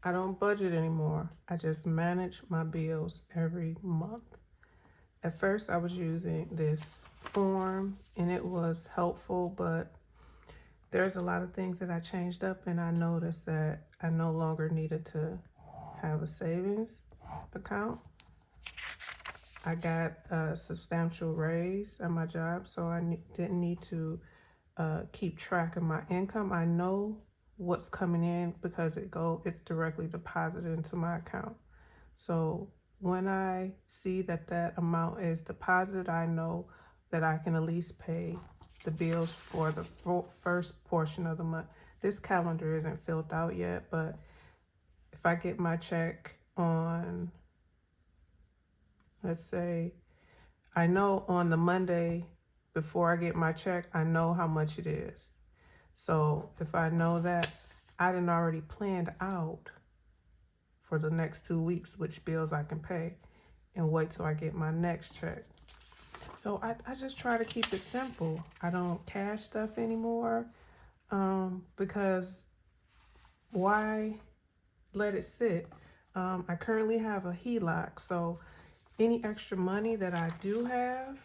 I don't budget anymore. I just manage my bills every month. At first, I was using this form and it was helpful, but there's a lot of things that I changed up, and I noticed that I no longer needed to have a savings account. I got a substantial raise at my job, so I didn't need to keep track of my income. I know what's coming in because it's directly deposited into my account. So when I see that that amount is deposited, I know that I can at least pay the bills for the first portion of the month. This calendar isn't filled out yet, but if I get my check on, let's say, I know on the Monday before I get my check, I know how much it is. So if I know that, I didn't already planned out for the next 2 weeks which bills I can pay and wait till I get my next check. So I just try to keep it simple. I don't cash stuff anymore because why let it sit? I currently have a HELOC, so any extra money that I do have,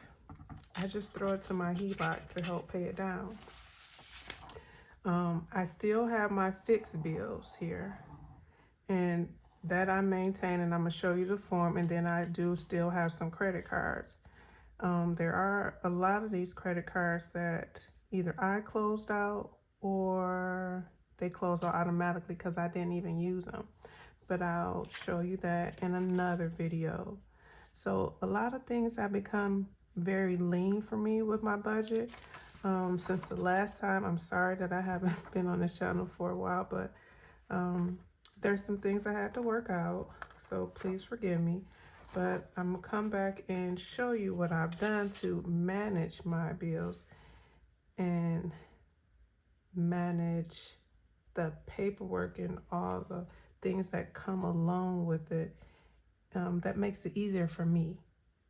I just throw it to my HELOC to help pay it down. I still have my fixed bills here, and that I maintain, and I'm gonna show you the form, and then I do still have some credit cards. There are a lot of these credit cards that either I closed out or they closed out automatically because I didn't even use them. But I'll show you that in another video. So a lot of things have become very lean for me with my budget. Since the last time, I'm sorry that I haven't been on this channel for a while, but there's some things I had to work out, so please forgive me. But I'm gonna come back and show you what I've done to manage my bills and manage the paperwork and all the things that come along with it. That makes it easier for me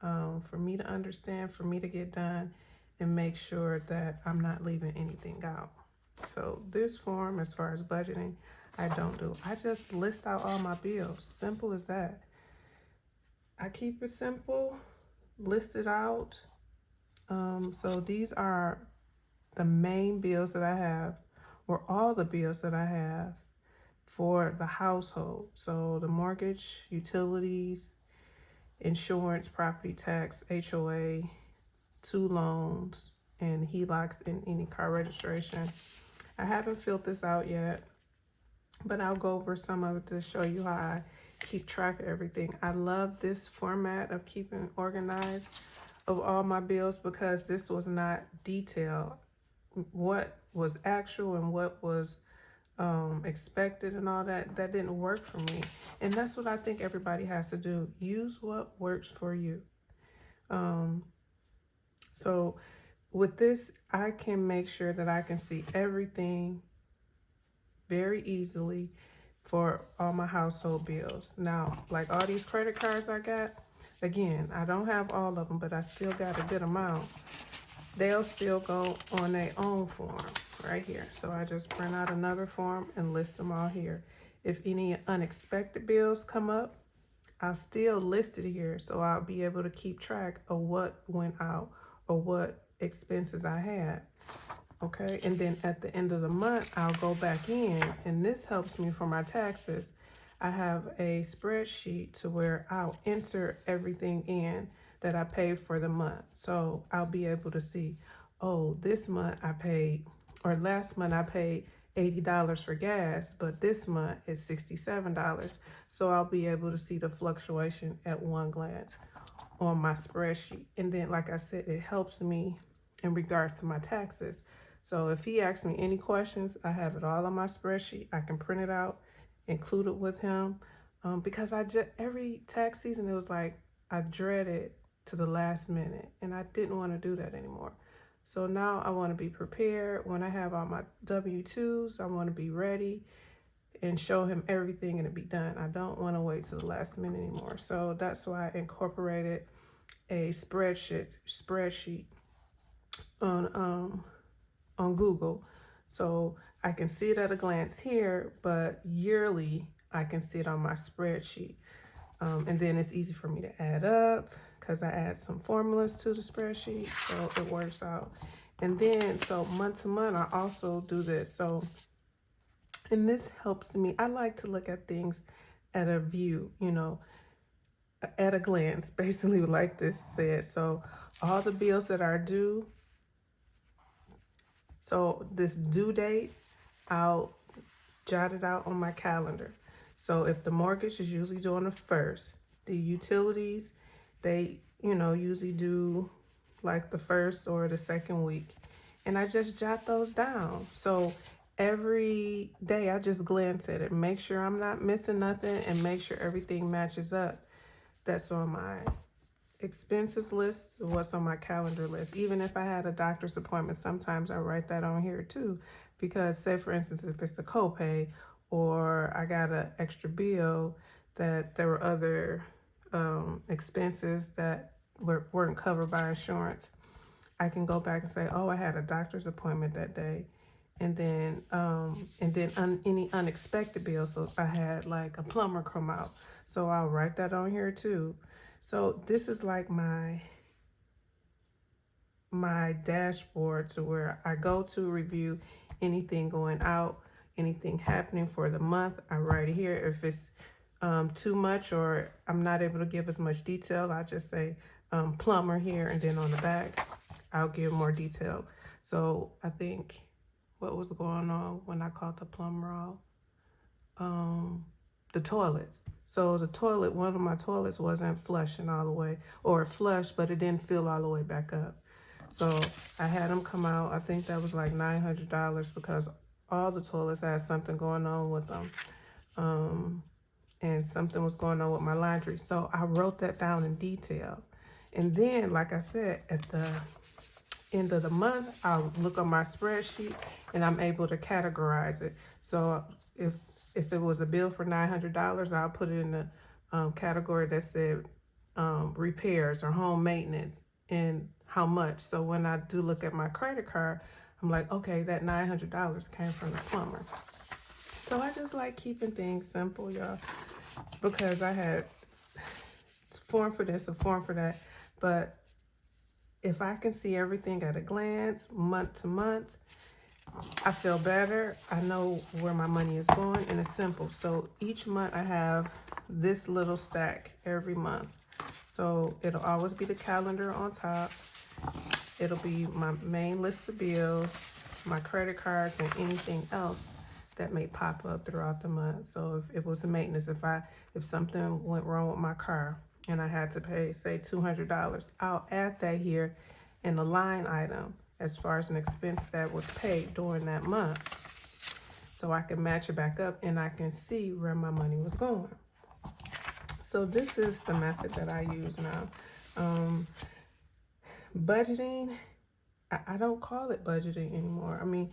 to understand, for me to get done, and make sure that I'm not leaving anything out. So this form, as far as budgeting, I don't do. I just list out all my bills. Simple as that. I keep it simple, list it out. So these are the main bills that I have, or all the bills that I have for the household. So the mortgage, utilities, insurance, property tax, HOA, 2 loans, and HELOCs and any car registration. I haven't filled this out yet, but I'll go over some of it to show you how I keep track of everything. I love this format of keeping organized of all my bills because this was not detailed. What was actual and what was expected and all that didn't work for me. And that's what I think everybody has to do. Use what works for you. So with this, I can make sure that I can see everything very easily for all my household bills. Now, like all these credit cards I got, again, I don't have all of them, but I still got a good amount. They'll still go on their own form right here. So I just print out another form and list them all here. If any unexpected bills come up, I'll still list it here, so I'll be able to keep track of what went out or what expenses I had. Okay, and then at the end of the month, I'll go back in, and this helps me for my taxes. I have a spreadsheet to where I'll enter everything in that I paid for the month. So I'll be able to see, oh, this month I paid, or last month I paid $80 for gas, but this month is $67. So I'll be able to see the fluctuation at one glance on my spreadsheet. And then, like I said, it helps me in regards to my taxes. So if he asks me any questions, I have it all on my spreadsheet. I can print it out, include it with him. Because every tax season, it was like I dreaded to the last minute, and I didn't want to do that anymore. So now I want to be prepared. When I have all my W-2s, I want to be ready and show him everything and it be done. I don't want to wait to the last minute anymore. So that's why I incorporated a spreadsheet on Google. So I can see it at a glance here, but yearly I can see it on my spreadsheet. And then it's easy for me to add up because I add some formulas to the spreadsheet, so it works out. And then, so month to month, I also do this. So, and this helps me. I like to look at things at a view, you know, at a glance, basically, like this says. So, all the bills that are due, so this due date, I'll jot it out on my calendar. So if the mortgage is usually due on the 1st, the utilities, they, you know, usually do like the 1st or the 2nd week. And I just jot those down. So every day I just glance at it, make sure I'm not missing nothing, and make sure everything matches up. That's on my expenses list, what's on my calendar list. Even if I had a doctor's appointment, sometimes I write that on here too, because say for instance, if it's a copay or I got an extra bill, that there were other expenses that weren't covered by insurance, I can go back and say, oh, I had a doctor's appointment that day. And then any unexpected bills. So I had like a plumber come out, so I'll write that on here too. So this is like my dashboard, to where I go to review anything going out, anything happening for the month. I write it here. If it's too much or I'm not able to give as much detail, I just say plumber here, and then on the back I'll give more detail. So I think what was going on when I called the plumber off, the toilets. So the toilet, one of my toilets wasn't flushing all the way, or it flushed, but it didn't fill all the way back up. So I had them come out. I think that was like $900 because all the toilets had something going on with them. And something was going on with my laundry. So I wrote that down in detail. And then, like I said, at the end of the month, I'll look on my spreadsheet and I'm able to categorize it. So if it was a bill for $900, I'll put it in the category that said repairs or home maintenance and how much. So when I do look at my credit card, I'm like, okay, that $900 came from the plumber. So I just like keeping things simple, y'all, because I had a form for this, a form for that. But if I can see everything at a glance, month to month, I feel better. I know where my money is going, and it's simple. So each month I have this little stack every month. So it'll always be the calendar on top. It'll be my main list of bills, my credit cards, and anything else that may pop up throughout the month. So if it was a maintenance, if something went wrong with my car and I had to pay, say, $200, I'll add that here in the line item as far as an expense that was paid during that month, so I can match it back up and I can see where my money was going. So this is the method that I use now. Budgeting, I don't call it budgeting anymore. I mean,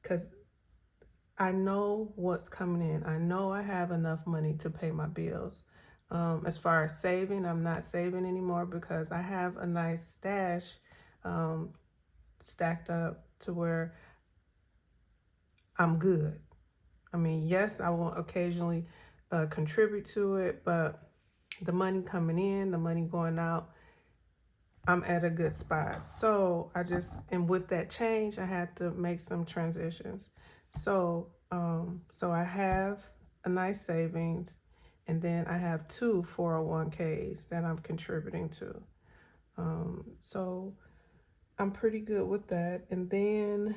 because I know what's coming in. I know I have enough money to pay my bills. As far as saving, I'm not saving anymore because I have a nice stash stacked up to where I'm good. I mean, yes, I will occasionally contribute to it, but the money coming in, the money going out, I'm at a good spot. So and with that change, I had to make some transitions. So I have a nice savings, and then I have 2 401ks that I'm contributing to. So I'm pretty good with that. And then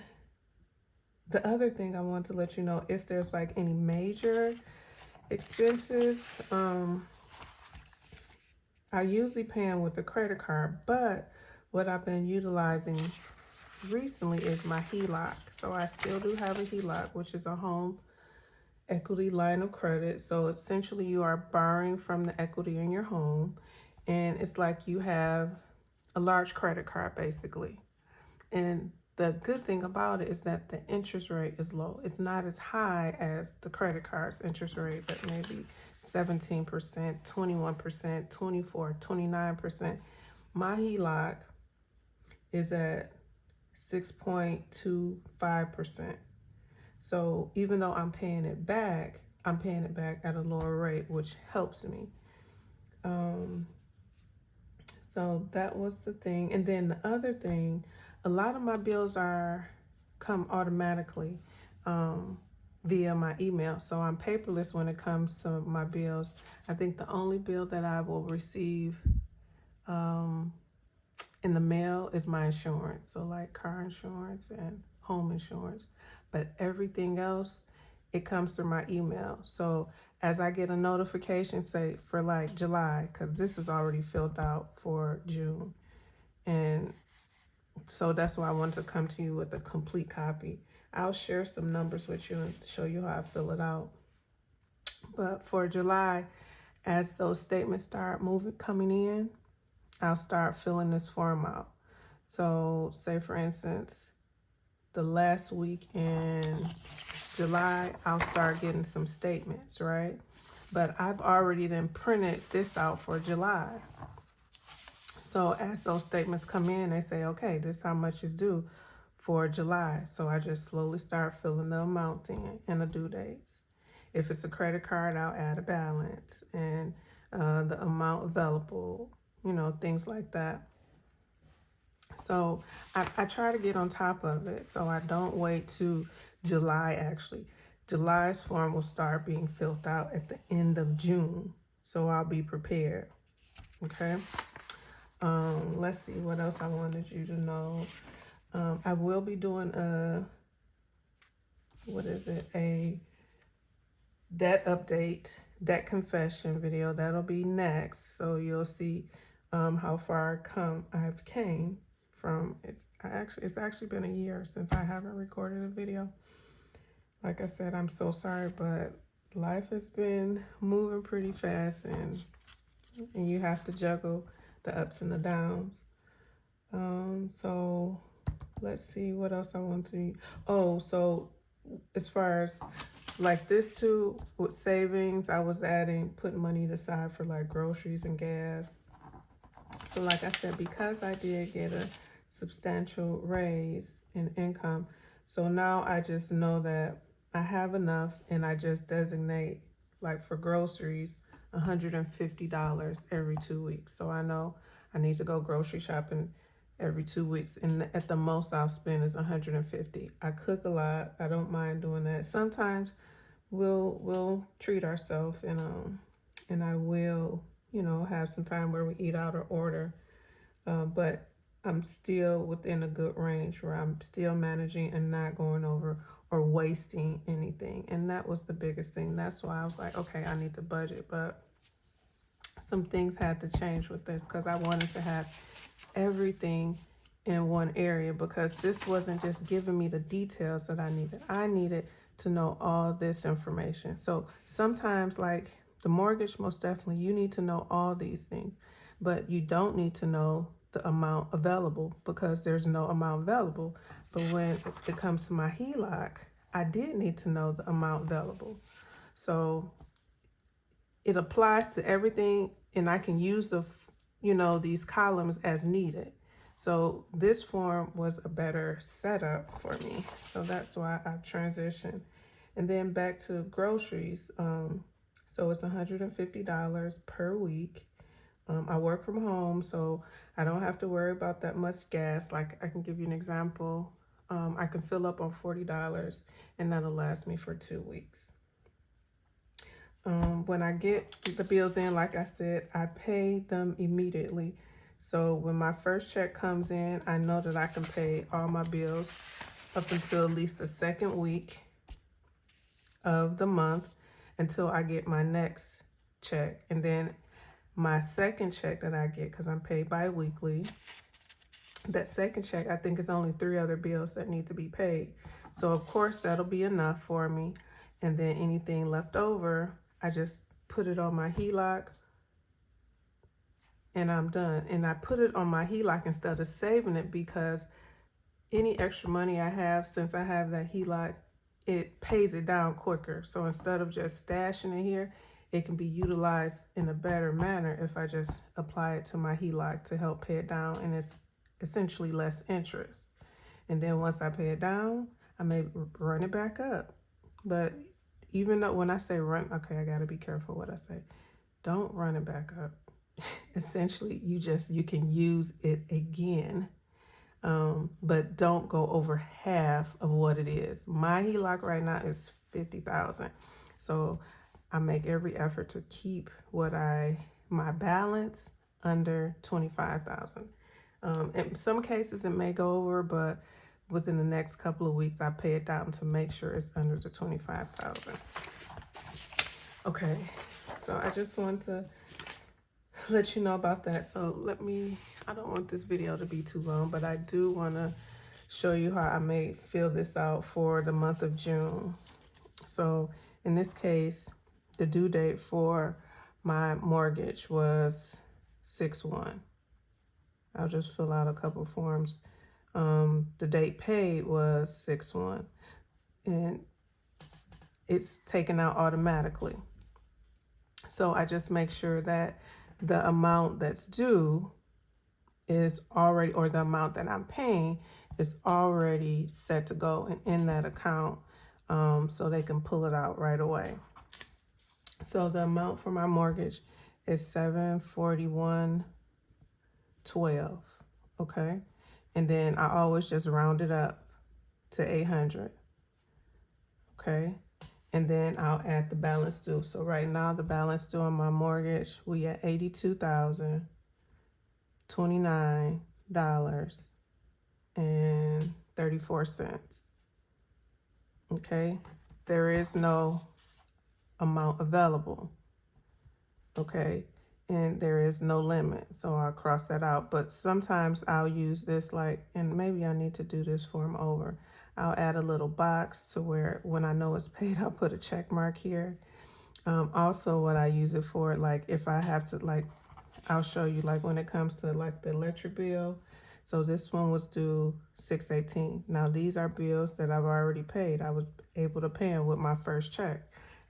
the other thing I want to let you know, if there's like any major expenses, I usually pay them with a credit card, but what I've been utilizing recently is my HELOC. So I still do have a HELOC, which is a home equity line of credit. So essentially you are borrowing from the equity in your home, and it's like you have a large credit card basically. And the good thing about it is that the interest rate is low. It's not as high as the credit card's interest rate, that may be 17%, 21%, 24%, 29%. My HELOC is at 6.25%. So even though I'm paying it back, I'm paying it back at a lower rate, which helps me. So that was the thing. And then the other thing, a lot of my bills come automatically via my email. So I'm paperless when it comes to my bills. I think the only bill that I will receive in the mail is my insurance. So like car insurance and home insurance. But everything else, it comes through my email. So as I get a notification, say for like July, because this is already filled out for June. And so that's why I wanted to come to you with a complete copy. I'll share some numbers with you and show you how I fill it out. But for July, as those statements start coming in, I'll start filling this form out. So say for instance, the last week in July, I'll start getting some statements, right? But I've already then printed this out for July. So as those statements come in, they say, okay, this is how much is due for July. So I just slowly start filling the amounts in and the due dates. If it's a credit card, I'll add a balance and the amount available, things like that. So I try to get on top of it. So I don't wait to July, actually. July's form will start being filled out at the end of June. So I'll be prepared. Okay. Let's see what else I wanted you to know. I will be doing a debt update, debt confession video. That'll be next. So you'll see how far I've came from. It's actually been a year since I haven't recorded a video. Like I said, I'm so sorry, but life has been moving pretty fast, and you have to juggle the ups and the downs. So let's see what else I want to. Oh, so as far as like this too, with savings, I was putting money aside for like groceries and gas. So like I said, because I did get a substantial raise in income, so now I just know that I have enough, and I just designate like for groceries $150 every 2 weeks. So I know I need to go grocery shopping every 2 weeks, and at the most I'll spend is $150. I cook a lot. I don't mind doing that. Sometimes we'll treat ourselves, and I will have some time where we eat out or order, but I'm still within a good range where I'm still managing and not going over or wasting anything. And that was the biggest thing. That's why I was like, okay, I need to budget. But some things had to change with this because I wanted to have everything in one area, because this wasn't just giving me the details that I needed. I needed to know all this information. So sometimes, like the mortgage, most definitely, you need to know all these things, but you don't need to know the amount available because there's no amount available. But when it comes to my HELOC, I did need to know the amount available. So it applies to everything, and I can use these columns as needed. So this form was a better setup for me. So that's why I've transitioned. And then back to groceries. So it's $150 per week. I work from home, so I don't have to worry about that much gas. Like I can give you an example. I can fill up on $40, and that'll last me for 2 weeks. When I get the bills in, like I said, I pay them immediately. So when my first check comes in, I know that I can pay all my bills up until at least the second week of the month until I get my next check. And then my second check that I get, because I'm paid bi-weekly, that second check, I think is only 3 other bills that need to be paid. So of course that'll be enough for me. And then anything left over, I just put it on my HELOC and I'm done. And I put it on my HELOC instead of saving it, because any extra money I have, since I have that HELOC, it pays it down quicker. So instead of just stashing it here, it can be utilized in a better manner if I just apply it to my HELOC to help pay it down, and it's essentially less interest. And then once I pay it down, I may run it back up. But even though when I say run, okay, I gotta be careful what I say. Don't run it back up. Essentially, you can use it again, but don't go over half of what it is. My HELOC right now is 50,000, so I make every effort to keep my balance under 25,000. In some cases, it may go over, but within the next couple of weeks, I pay it down to make sure it's under the 25,000. Okay, so I just want to let you know about that. So I don't want this video to be too long, but I do want to show you how I may fill this out for the month of June. So in this case, the due date for my mortgage was 6/1. I'll just fill out a couple forms. The date paid was 6/1, and it's taken out automatically. So I just make sure that the amount that's due is already, or the amount that I'm paying is already set to go and in that account, so they can pull it out right away. So the amount for my mortgage is $741.12. Okay, and then I always just round it up to 800. Okay, and then I'll add the balance due. So right now the balance due on my mortgage, we at $82,029.34. Okay, there is no amount available. Okay, and there is no limit, so I'll cross that out. But sometimes I'll use this, like, and maybe I need to do this form over. I'll add a little box to where when I know it's paid, I'll put a check mark here. Also, what I use it for, like if I have to, like, I'll show you, like when it comes to like the electric bill. So this one was due 6/18. Now these are bills that I've already paid. I was able to pay them with my first check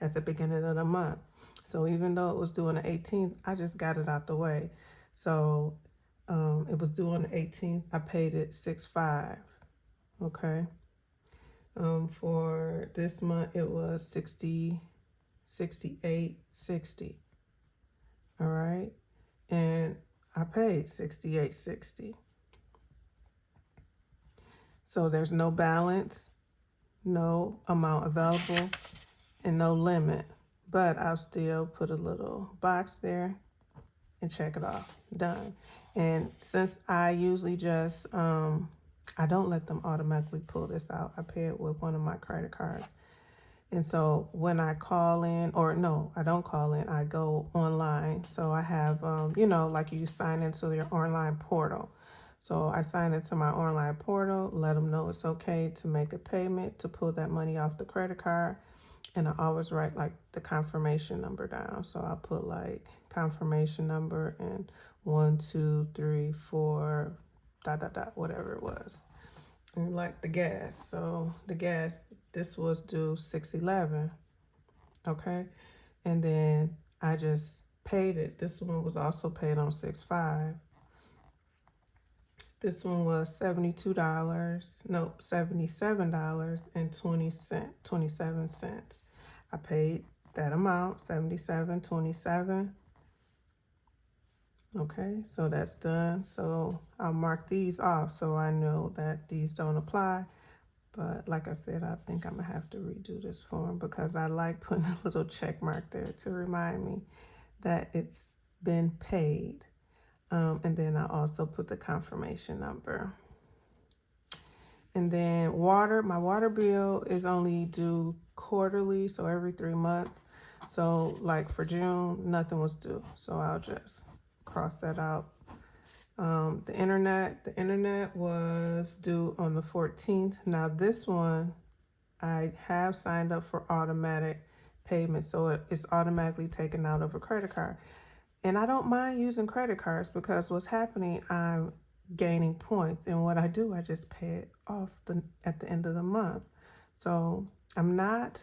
at the beginning of the month. So even though it was due on the 18th, I just got it out the way. So it was due on the 18th. I paid it 6/5. Okay. For this month, it was 68.60. All right. And I paid 68.60. So there's no balance, no amount available, and no limit. But I'll still put a little box there and check it off. Done. And since I usually just, I don't let them automatically pull this out. I pay it with one of my credit cards. And so when I call in, or no, I don't call in, I go online. So I have, like you sign into your online portal. So I sign into my online portal, let them know it's okay to make a payment, to pull that money off the credit card. And I always write like the confirmation number down. So I'll put like confirmation number and 1, 2, 3, 4, ... whatever it was. And like the gas. So the gas, this was due 6/11. Okay. And then I just paid it. This one was also paid on 6/5. This one was $77.27. I paid that amount, $77.27. Okay, so that's done. So I'll mark these off so I know that these don't apply. But like I said, I think I'm gonna have to redo this form because I like putting a little check mark there to remind me that it's been paid. And then I also put the confirmation number. And then my water bill is only due quarterly, so every 3 months. So like for June, nothing was due. So I'll just cross that out. The internet was due on the 14th. Now this one, I have signed up for automatic payment, so it's automatically taken out of a credit card. And I don't mind using credit cards because what's happening, I'm gaining points. And what I do, I just pay it off at the end of the month. So I'm not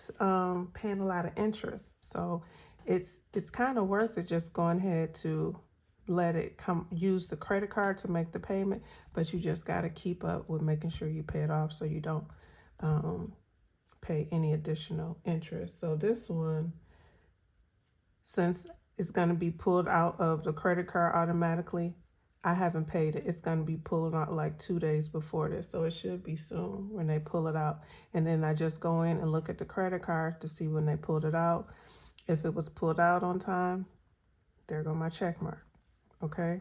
paying a lot of interest. So it's kind of worth it just going ahead to let it use the credit card to make the payment. But you just got to keep up with making sure you pay it off so you don't pay any additional interest. So this one, since it's going to be pulled out of the credit card automatically, I haven't paid it. It's going to be pulled out like 2 days before this. So it should be soon when they pull it out. And then I just go in and look at the credit card to see when they pulled it out. If it was pulled out on time, there go my check mark. Okay.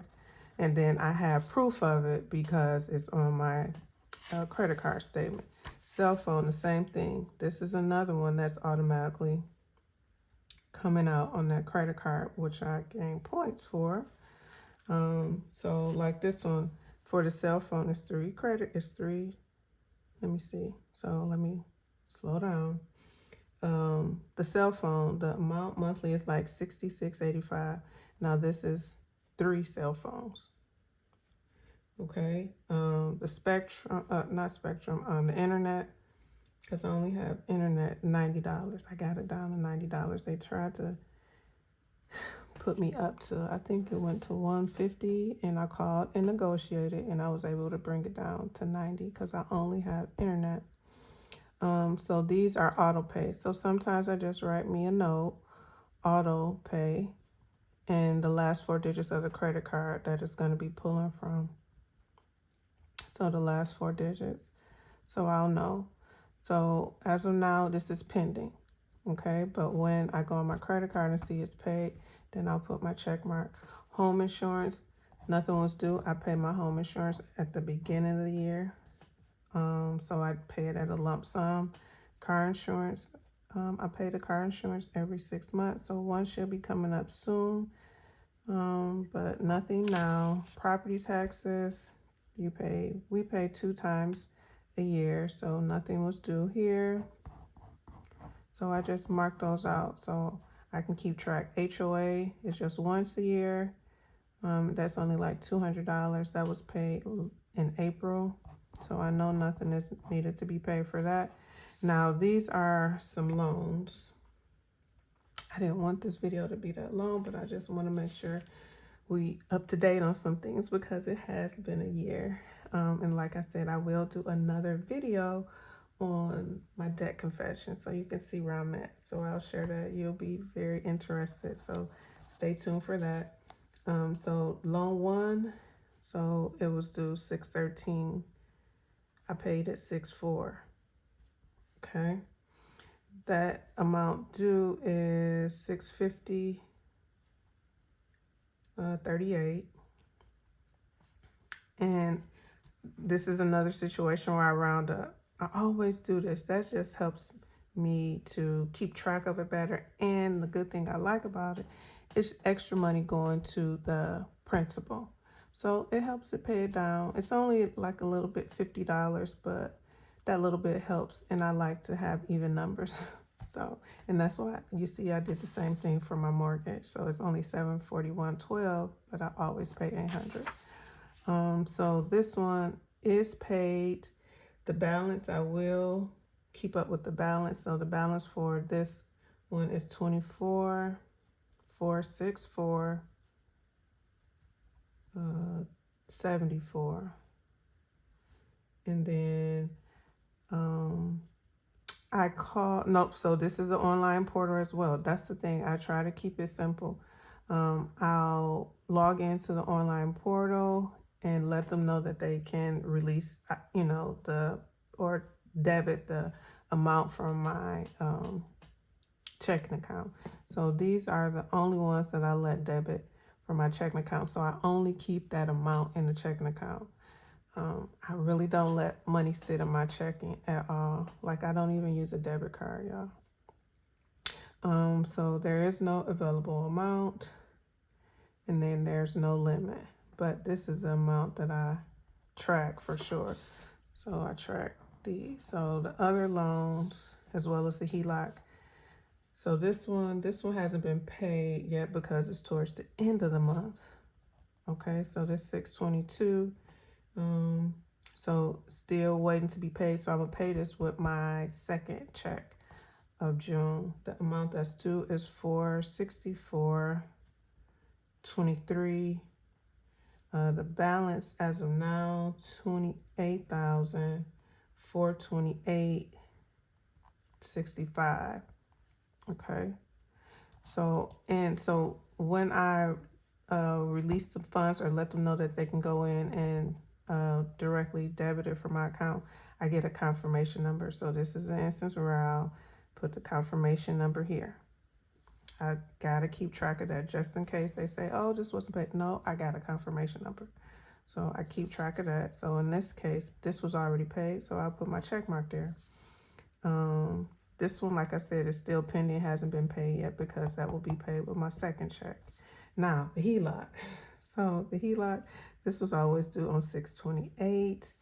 And then I have proof of it because it's on my credit card statement. Cell phone, the same thing. This is another one that's automatically coming out on that credit card, which I gain points for. So like this one for the cell phone is 3 credit, is 3. Let me see. So let me slow down. The cell phone, the amount monthly is like $66.85. Now this is 3 cell phones. Okay. The Spectrum, not Spectrum, the internet, because I only have internet, $90. I got it down to $90. They tried to put me up to, I think it went to $150, and I called and negotiated, and I was able to bring it down to $90 because I only have internet. So these are auto pay. So sometimes I just write me a note, auto pay, and the last 4 digits of the credit card that it's going to be pulling from. So the last 4 digits. So I'll know. So as of now, this is pending. Okay. But when I go on my credit card and see it's paid, then I'll put my check mark. Home insurance, nothing was due. I pay my home insurance at the beginning of the year. So I pay it at a lump sum. Car insurance, I pay the car insurance every 6 months. So one should be coming up soon. But nothing now. Property taxes, we pay 2 times a year. So nothing was due here. So I just marked those out so I can keep track. HOA is just once a year. That's only like $200. That was paid in April. So I know nothing is needed to be paid for that. Now these are some loans. I didn't want this video to be that long, but I just want to make sure we up to date on some things because it has been a year. And like I said, I will do another video on my debt confession so you can see where I'm at. So I'll share that. You'll be very interested. So stay tuned for that. So loan 1, so it was due 6/13. I paid it 6/4. Okay. That amount due is $650.38. And this is another situation where I round up. I always do this. That just helps me to keep track of it better. And the good thing I like about it is extra money going to the principal. So it helps it pay it down. It's only like a little bit, $50, but that little bit helps. And I like to have even numbers. So, and that's why you see I did the same thing for my mortgage. So it's only $741.12, but I always pay $800. So this one is paid. The balance, I will keep up with the balance. So the balance for this one is $24,464.74. And then so this is an online portal as well. That's the thing. I try to keep it simple. I'll log into the online portal and let them know that they can release, or debit the amount from my checking account. So these are the only ones that I let debit from my checking account. So I only keep that amount in the checking account. I really don't let money sit in my checking at all. Like I don't even use a debit card, y'all. So there is no available amount, and then there's no limit. But this is the amount that I track for sure. So I track these. So the other loans, as well as the HELOC. So this one hasn't been paid yet because it's towards the end of the month. Okay, so this 6/22. So still waiting to be paid. So I'm gonna pay this with my second check of June. The amount that's due is $464.23. The balance as of now, $28,428. $1,265. Okay. So when I release the funds or let them know that they can go in and directly debit it from my account, I get a confirmation number. So this is an instance where I'll put the confirmation number here. I gotta keep track of that just in case they say, oh, this wasn't paid. No, I got a confirmation number. So I keep track of that. So in this case, this was already paid, so I'll put my check mark there. This one, like I said, is still pending, hasn't been paid yet because that will be paid with my second check. Now, the HELOC. So the HELOC, this was always due on 6/28.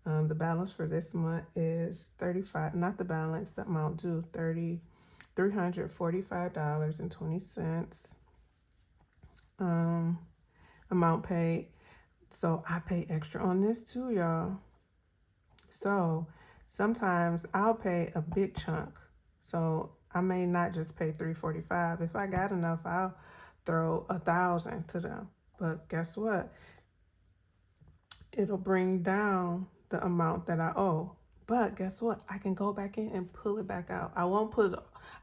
The balance for this month is $35, not the balance, the amount due, $345.20. Amount paid. So I pay extra on this too, y'all. So sometimes I'll pay a big chunk. So I may not just pay $345. If I got enough, I'll throw $1,000 to them. But guess what? It'll bring down the amount that I owe. But guess what? I can go back in and pull it back out. I won't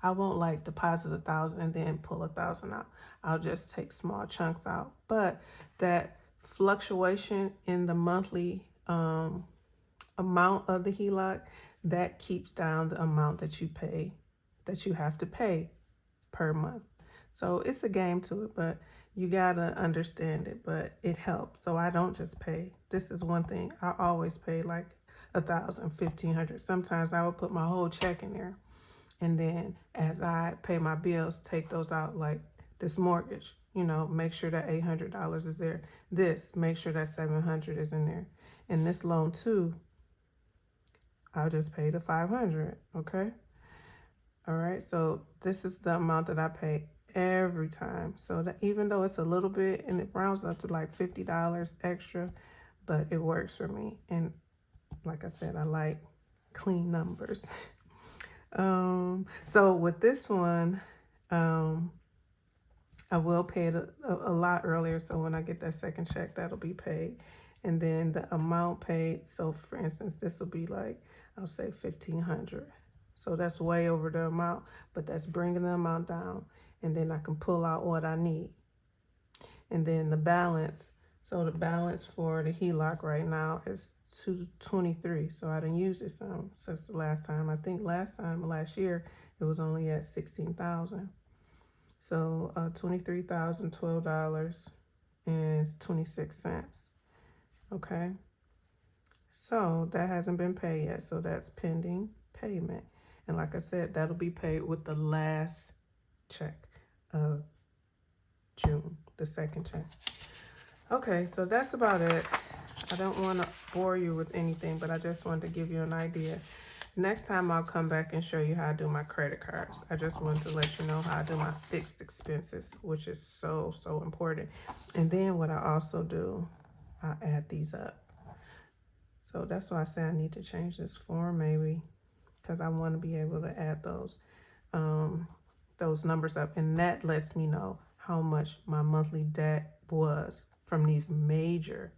like deposit $1,000 and then pull $1,000 out. I'll just take small chunks out. But that fluctuation in the monthly amount of the HELOC, that keeps down the amount that you pay, that you have to pay per month. So it's a game to it, but you gotta understand it, but it helps. So I don't just pay. This is one thing. I always pay like $1,000, $1,500. Sometimes I would put my whole check in there. And then as I pay my bills, take those out, like this mortgage, you know, make sure that $800 is there. This, make sure that $700 is in there. And this loan too, I'll just pay the $500, okay? All right, so this is the amount that I pay every time. So that even though it's a little bit and it rounds up to like $50 extra, but it works for me. And like I said, I like clean numbers. So with this one, I will pay it a lot earlier. So when I get that second check, that'll be paid. And then the amount paid, so for instance, this will be like, I'll say $1,500. So that's way over the amount, but that's bringing the amount down. And then I can pull out what I need. And then the balance, so the balance for the HELOC right now is $223. So I didn't use it some since the last time. I think last year, it was only at $16,000. So $23,012.26. Okay. So that hasn't been paid yet. So that's pending payment. And like I said, that'll be paid with the last check of June, the second check. Okay, so that's about it. I don't want to bore you with anything, but I just wanted to give you an idea. Next time I'll come back and show you how I do my credit cards. I just wanted to let you know how I do my fixed expenses, which is so, so important. And then what I also do, I add these up. So that's why I say I need to change this form maybe, because I want to be able to add those numbers up. And that lets me know how much my monthly debt was from these major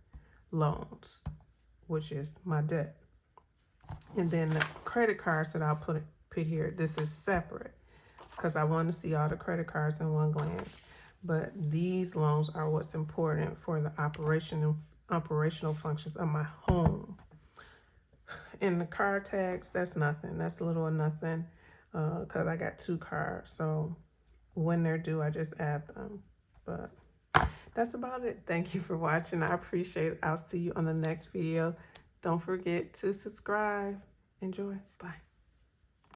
loans, which is my debt. And then the credit cards that I'll put here, this is separate because I want to see all the credit cards in one glance. But these loans are what's important for the operational functions of my home. And the car tax, that's nothing. That's little or nothing because I got 2 cars. So when they're due, I just add them. But that's about it. Thank you for watching. I appreciate it. I'll see you on the next video. Don't forget to subscribe. Enjoy. Bye.